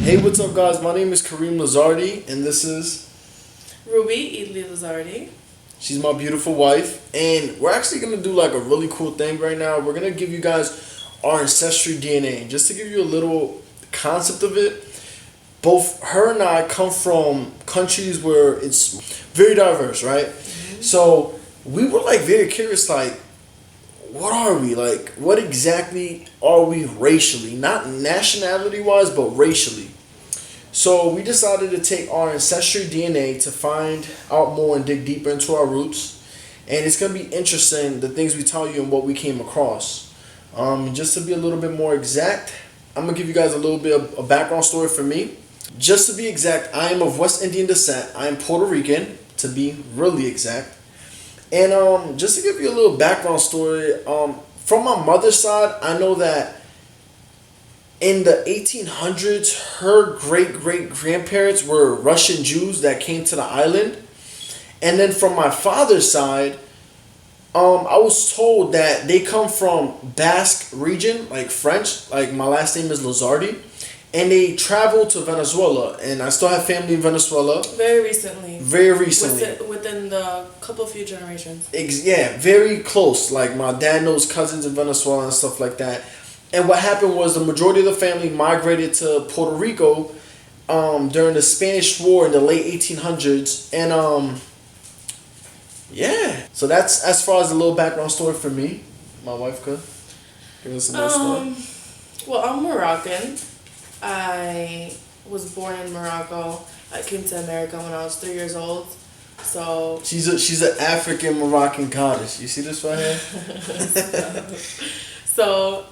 Hey, what's up, guys? My name is Karim Lizardi, and this is Ruby Lizardi. she's my beautiful wife, and we're actually gonna do like a really cool thing right now. We're gonna give you guys our Ancestry DNA, just to give you a little concept of it. Both her and I come from countries where it's very diverse, right? So we were like very curious, like, what are we? Like, what exactly are we racially? Not nationality wise, but racially. So we decided to take our Ancestry DNA to find out more and dig deeper into our roots. And it's going to be interesting, the things we tell you and what we came across. Just to be a little bit more exact, I'm going to give you guys a little bit of a background story for me. Just to be exact, I am of West Indian descent. I am Puerto Rican, to be really exact. And just to give you a little background story, from my mother's side, I know that in the 1800s, her great-great-grandparents were Russian Jews that came to the island. And then from my father's side, I was told that they come from Basque region, like French, like my last name is Lizardi. And they traveled to Venezuela, and I still have family in Venezuela. Very recently. Very recently. Within the few generations. Yeah, very close. Like my dad knows cousins in Venezuela and stuff like that. And what happened was the majority of the family migrated to Puerto Rico during the Spanish War in the late 1800s. And yeah. So that's as far as a little background story for me. My wife could give us a little story. Well, I'm Moroccan. I was born in Morocco. I came to America when I was 3 years old. So she's an African Moroccan goddess. You see this right here? So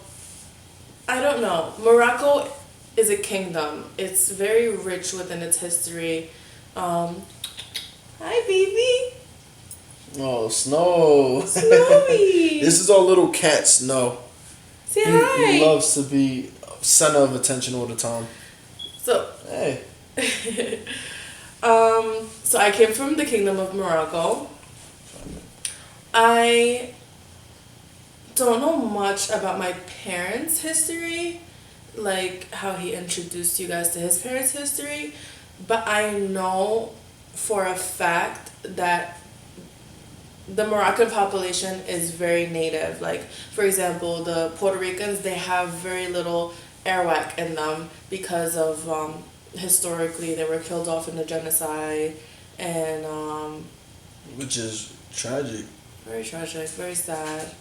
I don't know. Morocco is a kingdom. It's very rich within its history. Hi, baby. Oh, Snow. Snowy. This is our little cat, Snow. Say hi. He loves to be center of attention all the time. So hey. So I came from the kingdom of Morocco. I don't know much about my parents' history, like how he introduced you guys to his parents' history, but I know for a fact that the Moroccan population is very native. Like, for example, the Puerto Ricans, they have very little Arawak in them because of historically they were killed off in the genocide, and which is tragic. Very tragic, very sad.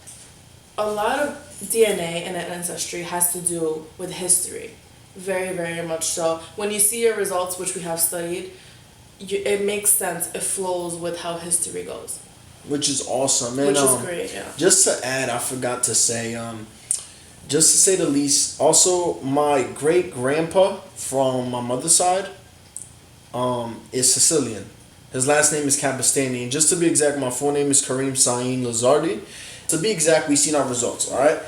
A lot of DNA and ancestry has to do with history, very, very much so. When you see your results, which we have studied, it makes sense. It flows with how history goes, which is awesome. And, which is great. Yeah. Just to add, I forgot to say, just to say the least, also my great grandpa from my mother's side is Sicilian. His last name is Capistani, and just to be exact, my full name is Karim Lizardi. To be exact, we seen our results, all right?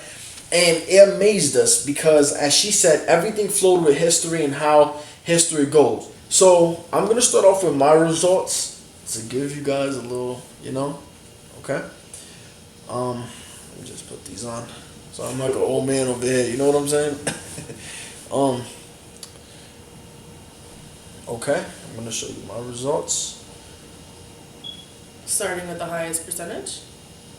And it amazed us because, as she said, everything flowed with history and how history goes. So I'm going to start off with my results to give you guys a little, okay? Let me just put these on. So I'm like an old man over here, you know what I'm saying? Okay, I'm going to show you my results. Starting with the highest percentage?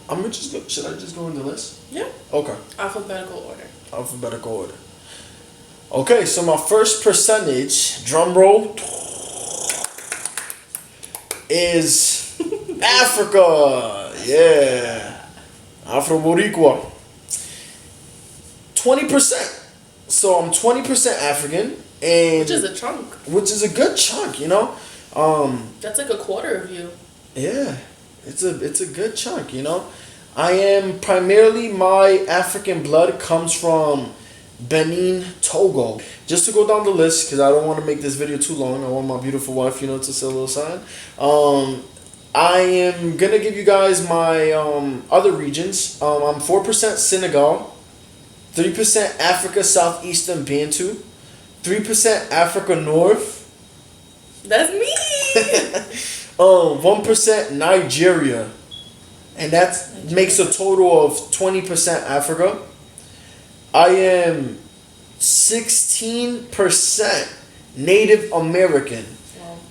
I'm gonna just go, should I just go in the list? Yeah. Okay. Alphabetical order. Alphabetical order. Okay, so my first percentage, drum roll, is Africa. Yeah. Afro-Boricua. 20%. So I'm 20% African. And which is a chunk. Which is a good chunk, That's like a quarter of you. Yeah. It's a good chunk, I am primarily, my African blood comes from Benin, Togo. Just to go down the list, because I don't want to make this video too long. I want my beautiful wife, to say a little sign. I am going to give you guys my other regions. I'm 4% Senegal, 3% Africa Southeastern Bantu, 3% Africa North. That's me! 1% Nigeria, and that makes a total of 20% Africa. I am 16% Native American,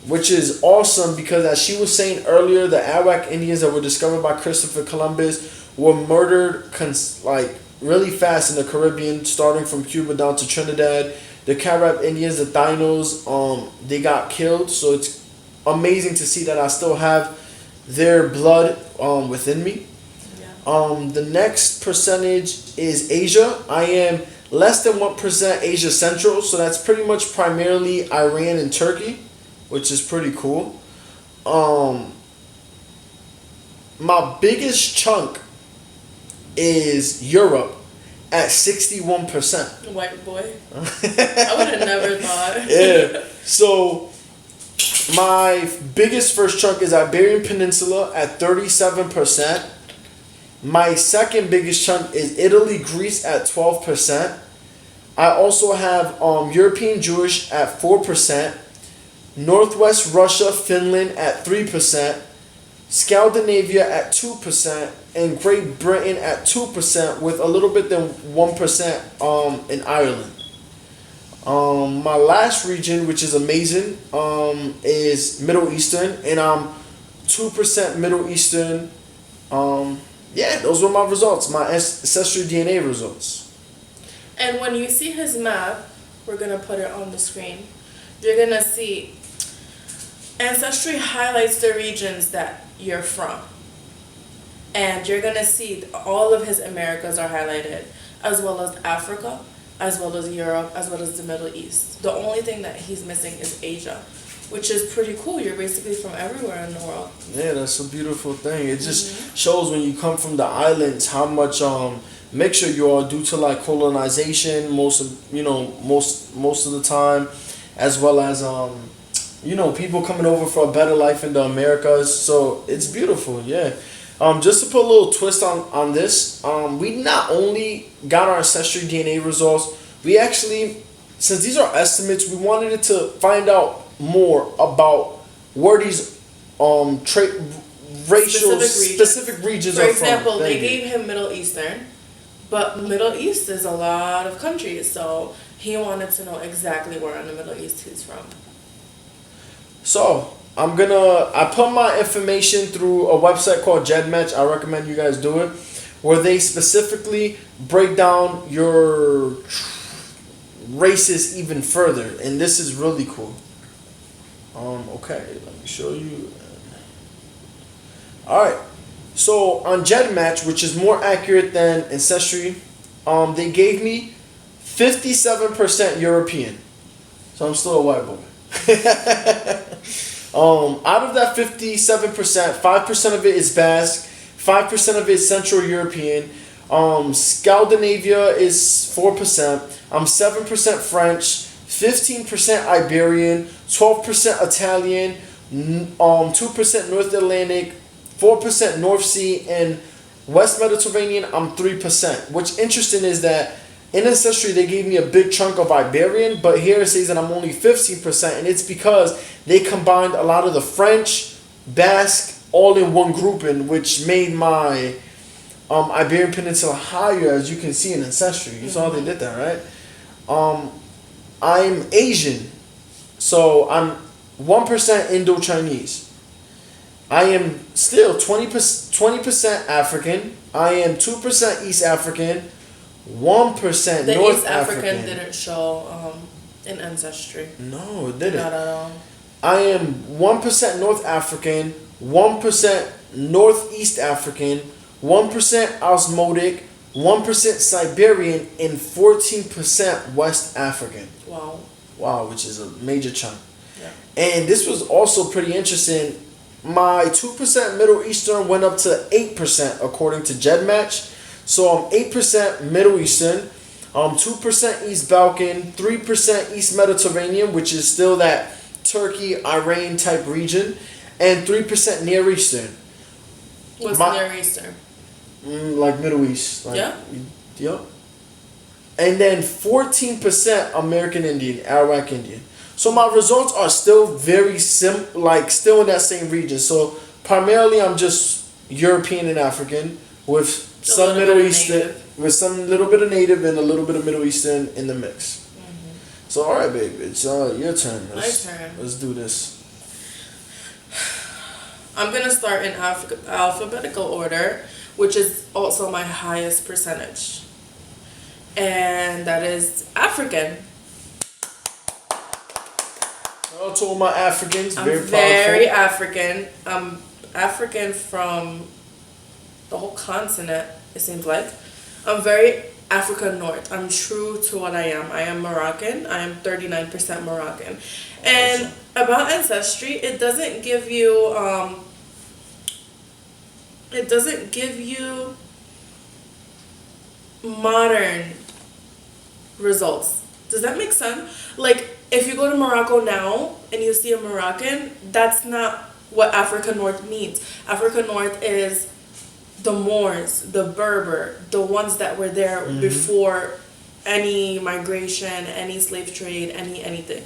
which is awesome because, as she was saying earlier, the Arawak Indians that were discovered by Christopher Columbus were murdered like really fast in the Caribbean, starting from Cuba down to Trinidad. The Carib Indians, the Tainos, they got killed. So it's amazing to see that I still have their blood within me. Yeah. The next percentage is Asia. I am less than 1% Asia Central, so that's pretty much primarily Iran and Turkey, which is pretty cool. My biggest chunk is Europe at 61%. White boy. I would have never thought. Yeah. So my biggest first chunk is Iberian Peninsula at 37%. My second biggest chunk is Italy, Greece at 12%. I also have European Jewish at 4%. Northwest Russia, Finland at 3%. Scandinavia at 2%. And Great Britain at 2%, with a little bit than 1% in Ireland. My last region, which is amazing, is Middle Eastern, and I'm 2% Middle Eastern. Yeah, those were my results, my Ancestry DNA results. And when you see his map, we're going to put it on the screen, you're going to see Ancestry highlights the regions that you're from. And you're going to see all of his Americas are highlighted, as well as Africa, as well as Europe, as well as the Middle East. The only thing that he's missing is Asia, which is pretty cool. You're basically from everywhere in the world. Yeah, that's a beautiful thing. It just shows when you come from the islands how much mixture you are due to like colonization most of the time, as well as people coming over for a better life in the Americas. So it's beautiful, yeah. Just to put a little twist on this, we not only got our Ancestry DNA results, we actually, since these are estimates, we wanted it to find out more about where these specific regions For are example, from. they gave him Middle Eastern, but Middle East is a lot of countries, so he wanted to know exactly where in the Middle East he's from. So I put my information through a website called GedMatch. I recommend you guys do it, where they specifically break down your races even further, and this is really cool. Okay, let me show you. All right, so on GedMatch, which is more accurate than Ancestry, they gave me 57% European, so I'm still a white boy. Out of that 57%, 5% of it is Basque, 5% of it is Central European, Scandinavia is 4%, I'm 7% French, 15% Iberian, 12% Italian, 2% North Atlantic, 4% North Sea, and West Mediterranean, I'm 3%. What's interesting is that in Ancestry, they gave me a big chunk of Iberian, but here it says that I'm only 15%, and it's because they combined a lot of the French, Basque, all in one grouping, which made my Iberian Peninsula higher, as you can see in Ancestry. You saw how they did that, right? I'm Asian, so I'm 1% Indo-Chinese. I am still 20% African. I am 2% East African. 1% the North East African didn't show in Ancestry. No, it didn't. Not at all. I am 1% North African, 1% Northeast African, 1% Osmotic, 1% Siberian, and 14% West African. Wow. Wow, which is a major chunk. Yeah. And this was also pretty interesting. My 2% Middle Eastern went up to 8% according to GedMatch. So I'm 8% Middle Eastern, 2% East Balkan, 3% East Mediterranean, which is still that Turkey, Iran type region, and 3% Near Eastern. What's Near Eastern? Like Middle East. Like, yeah? Yep. And then 14% American Indian, Arawak Indian. So my results are still very still in that same region. So primarily I'm just European and African with some Middle Eastern, with some little bit of Native and a little bit of Middle Eastern in the mix. So all right, babe, it's your turn. My turn. Let's do this. I'm gonna start in alphabetical order, which is also my highest percentage, and that is African. Shout out to all my Africans. I'm Very very powerful. African. I'm African from the whole continent, it seems like. I'm very Africa North. I'm true to what I am. I am Moroccan. I am 39% Moroccan. And Awesome. about Ancestry, it doesn't give you modern results. Does that make sense? Like, if you go to Morocco now and you see a Moroccan, that's not what Africa North means. Africa North is the Moors, the Berber, the ones that were there before any migration, any slave trade, anything.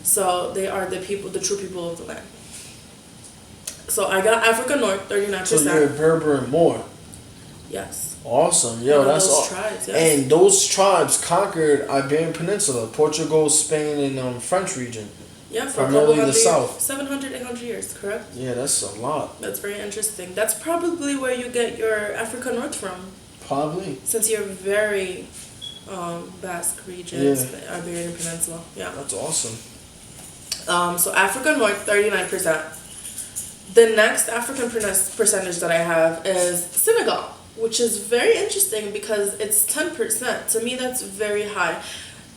So they are the people, the true people of the land. So I got Africa North, 39%. So you're Berber and Moor. Yes. Awesome, yo, One of that's those all. tribes, yes. And those tribes conquered Iberian Peninsula, Portugal, Spain, and French region. Yeah, for a Primarily couple the hundred, south. 700, 800 years, correct? Yeah, that's a lot. That's very interesting. That's probably where you get your Africa North from, Probably. since you're very Basque regions, the Iberian Peninsula. Yeah. That's awesome. So Africa North, 39%. The next African percentage that I have is Senegal, which is very interesting because it's 10%. To me, that's very high.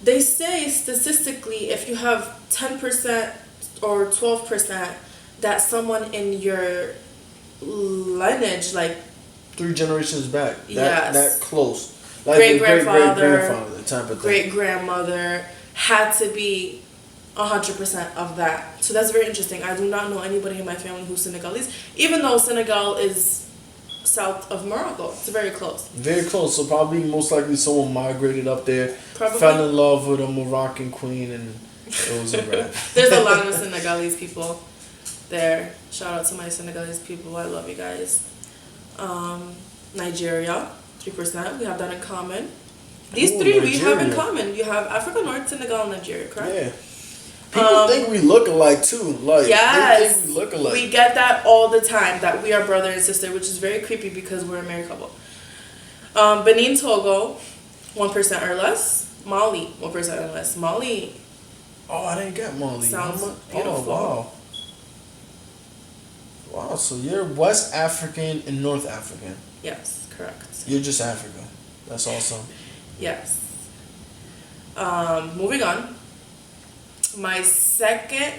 They say statistically, if you have 10% or 12%, that someone in your lineage, like 3 generations back. Yes. That close. Like great-grandfather, type of thing. great-grandmother, had to be 100% of that. So that's very interesting. I do not know anybody in my family who's Senegalese, even though Senegal is south of Morocco. It's very close. Very close. So probably most likely someone migrated up there, Probably. fell in love with a Moroccan queen, and it was a wrap. There's a lot of Senegalese people there. Shout out to my Senegalese people. I love you guys. Nigeria, 3%. We have that in common. These Ooh, three we have in Nigeria. common. You have Africa North, Senegal, and Nigeria, correct? Yeah. People think we look alike too. Like Yes, they think we look alike. we get that all the time, that we are brother and sister, which is very creepy because we're a married couple. Benin, Togo, 1% or less. Mali, 1% or less. Mali Oh, I didn't get Mali. sounds Oh, beautiful. wow. Wow, so you're West African and North African. Yes, correct. You're just Africa. That's awesome. Yes. Moving on. My second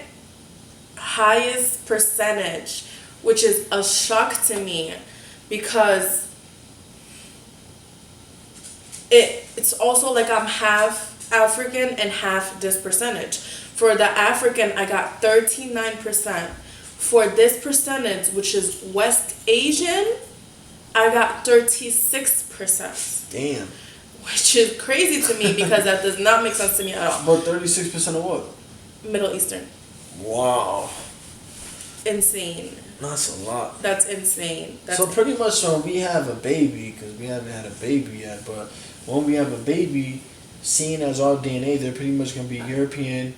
highest percentage, which is a shock to me because it's also like I'm half African and half this percentage. For the African, I got 39%. For this percentage, which is West Asian, I got 36%. Damn. Which is crazy to me because that does not make sense to me at all. But 36% of what? Middle Eastern. Wow. Insane. That's a lot. That's insane. That's So pretty much when we have a baby, because we haven't had a baby yet, but when we have a baby, seeing as our DNA, they're pretty much going to be European,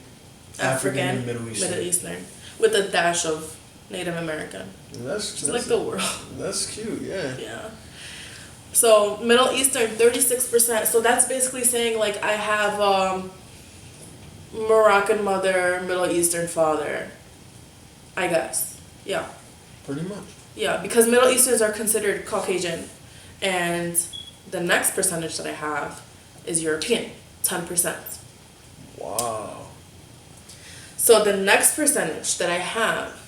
African, and Middle Eastern. With a dash of Native American. That's Like the world. That's cute, yeah. Yeah. So Middle Eastern, 36%. So that's basically saying like I have Moroccan mother, Middle Eastern father. I guess. Yeah. Pretty much. Yeah, because Middle Easterns are considered Caucasian. And the next percentage that I have is European, 10%. Wow. So the next percentage that I have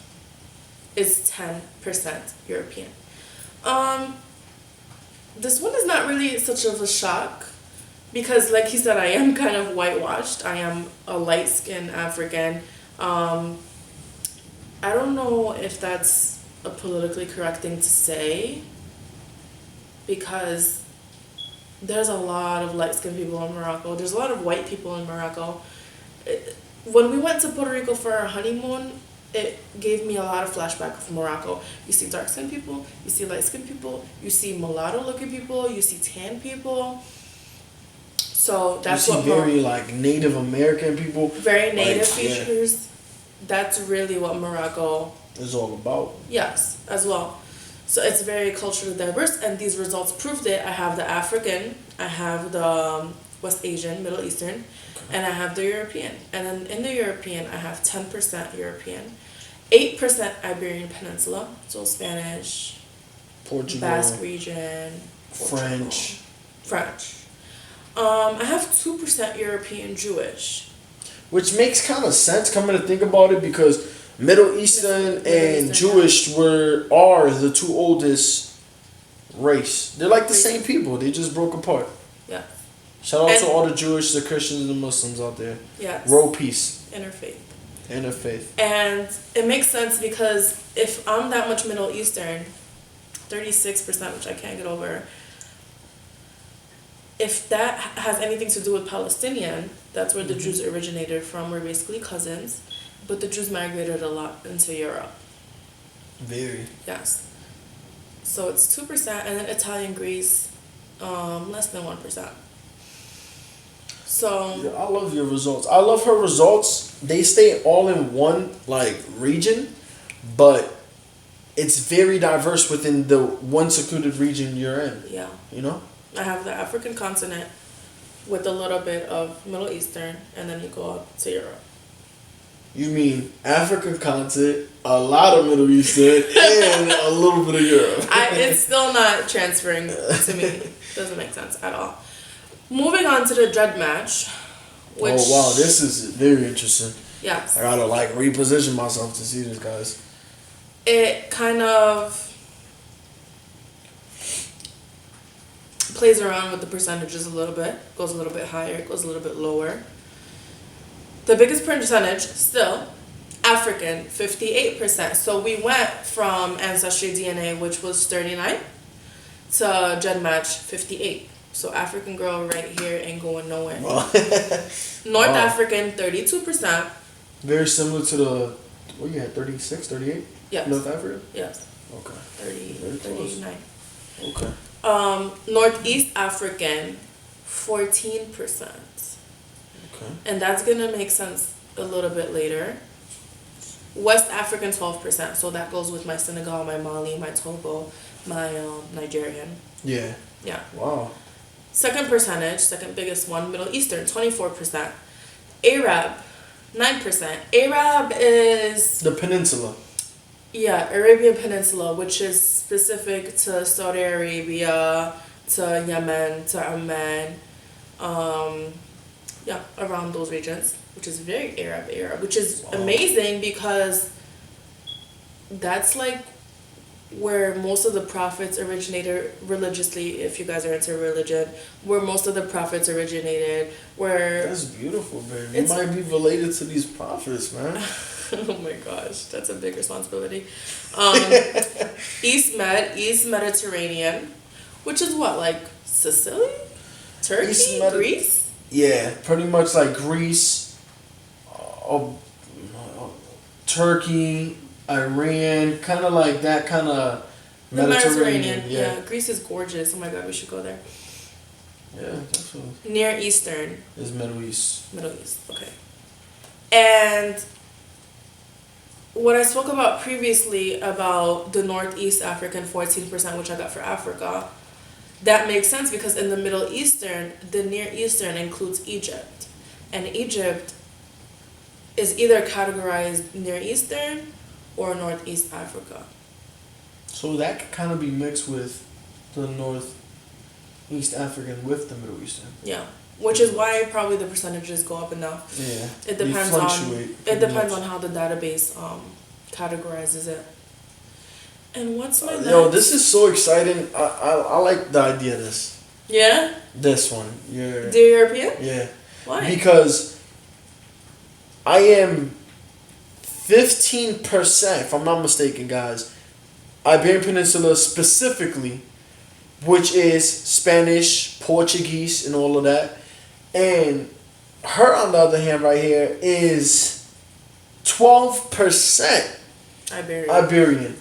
is 10% European. This one is not really such of a shock because, like he said, I am kind of whitewashed. I am a light-skinned African. I don't know if that's a politically correct thing to say because there's a lot of light-skinned people in Morocco. There's a lot of white people in Morocco. When we went to Puerto Rico for our honeymoon, it gave me a lot of flashback of Morocco. You see dark-skinned people, you see light-skinned people, you see mulatto-looking people, you see tan people. So that's you see what very like Native American people. Very native like, yeah, features. That's really what Morocco is all about. Yes, as well. So it's very culturally diverse, and these results proved it. I have the African, I have the West Asian, Middle Eastern, and I have the European. And then in the European, I have 10% European, 8% Iberian Peninsula, so Spanish, Portugal, Basque region, Portugal, French. I have 2% European Jewish. Which makes kind of sense coming to think about it, because Middle Eastern and Jewish are the two oldest race. They're like the same people. They just broke apart. Yeah. Shout out to all the Jewish, the Christians, and the Muslims out there. Yes. World peace. Interfaith. Interfaith. And it makes sense because if I'm that much Middle Eastern, 36%, which I can't get over, if that has anything to do with Palestinian, that's where the Jews originated from. We're basically cousins. But the Jews migrated a lot into Europe. Very. Yes. So it's 2%, and then Italian, Greece, less than 1%. So yeah, I love your results. I love her results. They stay all in one like region, but it's very diverse within the one secluded region you're in. Yeah. You know? I have the African continent with a little bit of Middle Eastern, and then you go up to Europe. You mean African continent, a lot of Middle Eastern, and a little bit of Europe. It's still not transferring to me. Doesn't make sense at all. Moving on to the GedMatch, which... Oh, wow. This is very interesting. Yes. I gotta, like, reposition myself to see this, guys. It kind of plays around with the percentages a little bit. Goes a little bit higher, goes a little bit lower. The biggest percentage, still, African, 58%. So we went from Ancestry DNA, which was 39, to GedMatch, 58. So African girl right here ain't going nowhere. Wow. North African, 32%. Very similar to the, what you had, 36, 38? Yes. North Africa? Yes. Okay. 39. Okay. Northeast African, 14%. Okay. And that's going to make sense a little bit later. West African, 12%. So that goes with my Senegal, my Mali, my Togo, my Nigerian. Yeah. Yeah. Wow. Second percentage, second biggest one, Middle Eastern, 24%. Arab, 9%. Arab is... The peninsula. Yeah, Arabian Peninsula, which is specific to Saudi Arabia, to Yemen, to Oman. Yeah, around those regions, which is very Arab, which is amazing because that's like where most of the prophets originated religiously, if you guys are into religion, where most of the prophets originated, where... That's beautiful, baby. You might be related to these prophets, man. Oh my gosh, that's a big responsibility. East Mediterranean, which is what, like Sicily? Turkey? Greece? Yeah, pretty much like Greece, Turkey, Iran, kind of like that kind of Mediterranean. Yeah, Greece is gorgeous. Oh my god, we should go there. Yeah, definitely. Near Eastern. Is Middle East. Middle East, okay. And what I spoke about previously about the Northeast African 14%, which I got for Africa, that makes sense because in the Middle Eastern, the Near Eastern includes Egypt. And Egypt is either categorized Near Eastern or Northeast Africa. So that could kind of be mixed with the Northeast African with the Middle Eastern. Yeah. Which is why probably the percentages go up and down. Yeah. It depends on how the database categorizes it. And what's my next? Yo, this is so exciting. I like the idea of this. Yeah? This one. The European? Yeah. Why? Because I am 15%, if I'm not mistaken, guys, Iberian Peninsula specifically, which is Spanish, Portuguese, and all of that. And her, on the other hand, right here, is 12% Iberian.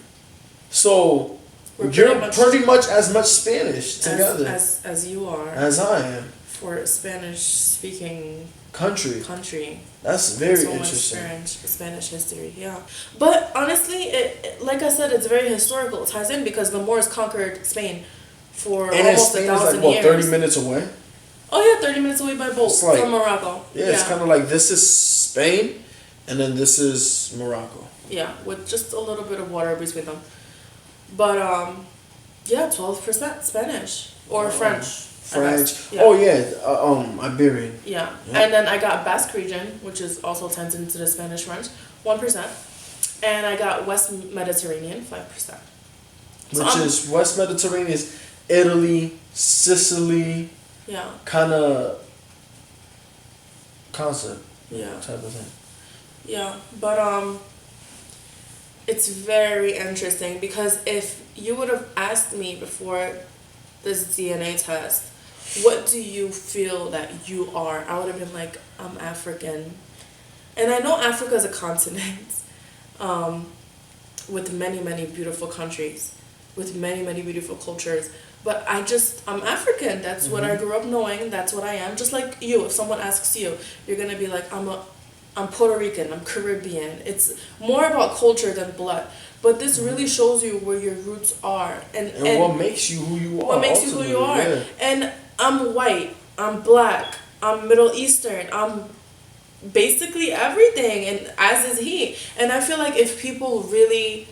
So you're pretty much as much Spanish together as you are. As I am. for a Spanish speaking country. That's very so interesting. Much Spanish history, yeah. But honestly, it like I said, it's very historical. It ties in because the Moors conquered Spain for And almost Spain 1,000 is like, years. 30 minutes away? Oh yeah, 30 minutes away by boat Like, from Morocco. Yeah, it's kind of like this is Spain, and then this is Morocco. Yeah, with just a little bit of water between them. But yeah, 12% Spanish or French. Yeah. Oh yeah, Iberian. Yeah. And then I got Basque region, which is also turns into the Spanish French, 1%, and I got West Mediterranean, 5%. Which is West Mediterranean is Italy, Sicily. Yeah. Kind of concept. Yeah. Type of thing. Yeah, but it's very interesting because if you would have asked me before this DNA test, what do you feel that you are? I would have been like, I'm African. And I know Africa is a continent with many, many beautiful countries, with many, many beautiful cultures. But I'm African. That's what I grew up knowing. That's what I am. Just like you, if someone asks you, you're going to be like, I'm Puerto Rican, I'm Caribbean. It's more about culture than blood. But this really shows you where your roots are. And what makes you who you are. What makes you who you are. Yeah. And I'm white, I'm black, I'm Middle Eastern, I'm basically everything, and as is he. And I feel like if people really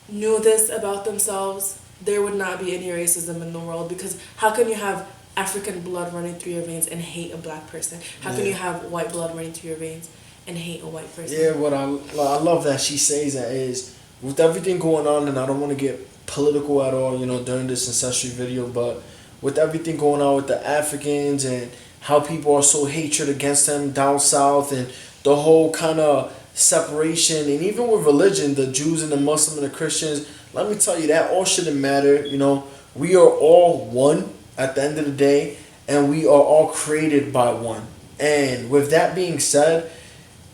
knew this about themselves, there would not be any racism in the world, because how can you have African blood running through your veins and hate a black person? How can you have white blood running through your veins and hate a white person? Yeah, what I love that she says that is, with everything going on, and I don't want to get political at all, during this Ancestry video, but with everything going on with the Africans and how people are so hatred against them down south, and the whole kind of separation, and even with religion, the Jews and the Muslims and the Christians, let me tell you, that all shouldn't matter. We are all one at the end of the day, and we are all created by one. And with that being said,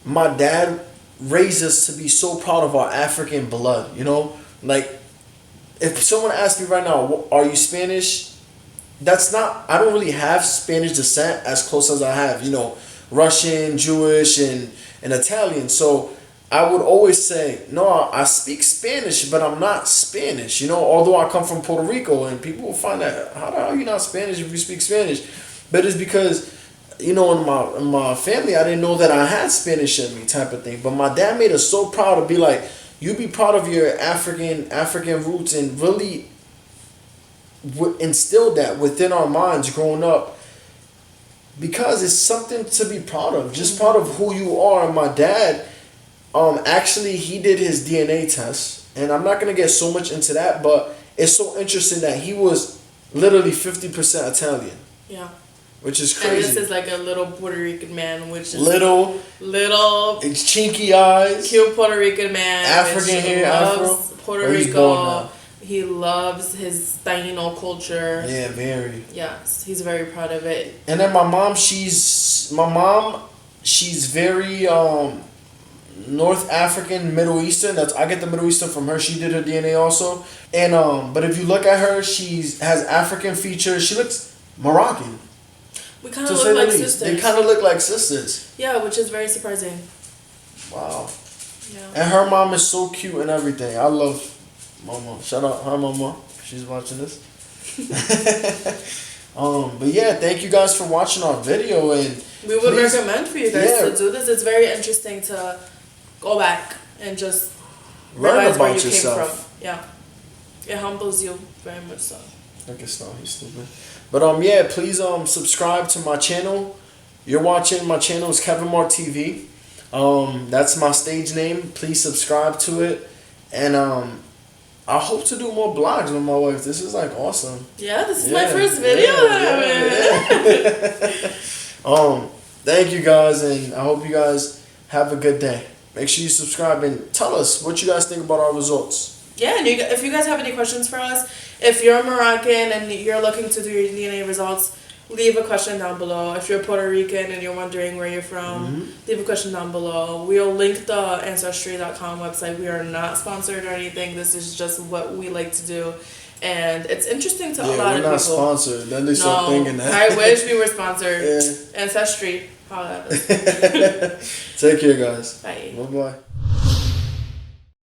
my dad raised us to be so proud of our African blood. Like, if someone asks me right now, are you Spanish? I don't really have Spanish descent as close as I have, Russian, Jewish, and Italian. So I would always say, no, I speak Spanish, but I'm not Spanish, although I come from Puerto Rico, and people will find that, how the hell are you not Spanish if you speak Spanish? But it's because, in my family, I didn't know that I had Spanish in me, type of thing. But my dad made us so proud to be like, you be proud of your African roots, and really instilled that within our minds growing up, because it's something to be proud of, just proud of who you are. And my dad, actually, he did his DNA test, and I'm not going to get so much into that, but it's so interesting that he was literally 50% Italian. Yeah. Which is crazy. And this is like a little Puerto Rican man, which is little, it's chinky eyes, cute Puerto Rican man, African hair, Afro. Puerto Rico. He loves his Taino culture. Yeah, very. Yes, he's very proud of it. And then my mom, she's very North African, Middle Eastern. I get the Middle Eastern from her. She did her DNA also. And but if you look at her, has African features. She looks Moroccan. We kind of look like sisters. They kind of look like sisters. Yeah, which is very surprising. Wow. Yeah. And her mom is so cute and everything. I love Mama. Shout out her mama. She's watching this. But yeah, thank you guys for watching our video, and we would recommend for you guys to do this. It's very interesting to go back and just realize where you came from. Yeah. It humbles you very much so. I guess not, he's stupid. But yeah, please subscribe to my channel. You're watching my channel is Kevin Mark TV. That's my stage name. Please subscribe to it. And I hope to do more vlogs with my wife. This is like awesome. Yeah, this is my first video. Thank you guys, and I hope you guys have a good day. Make sure you subscribe and tell us what you guys think about our results. Yeah, and if you guys have any questions for us, if you're Moroccan and you're looking to do your DNA results, leave a question down below. If you're Puerto Rican and you're wondering where you're from, leave a question down below. We'll link the Ancestry.com website. We are not sponsored or anything. This is just what we like to do. And it's interesting to a lot Yeah, of we're people. not sponsored. Then they start thinking that. I wish we were sponsored. Yeah. Ancestry. Holla at us. Take care, guys. Bye. Bye-bye.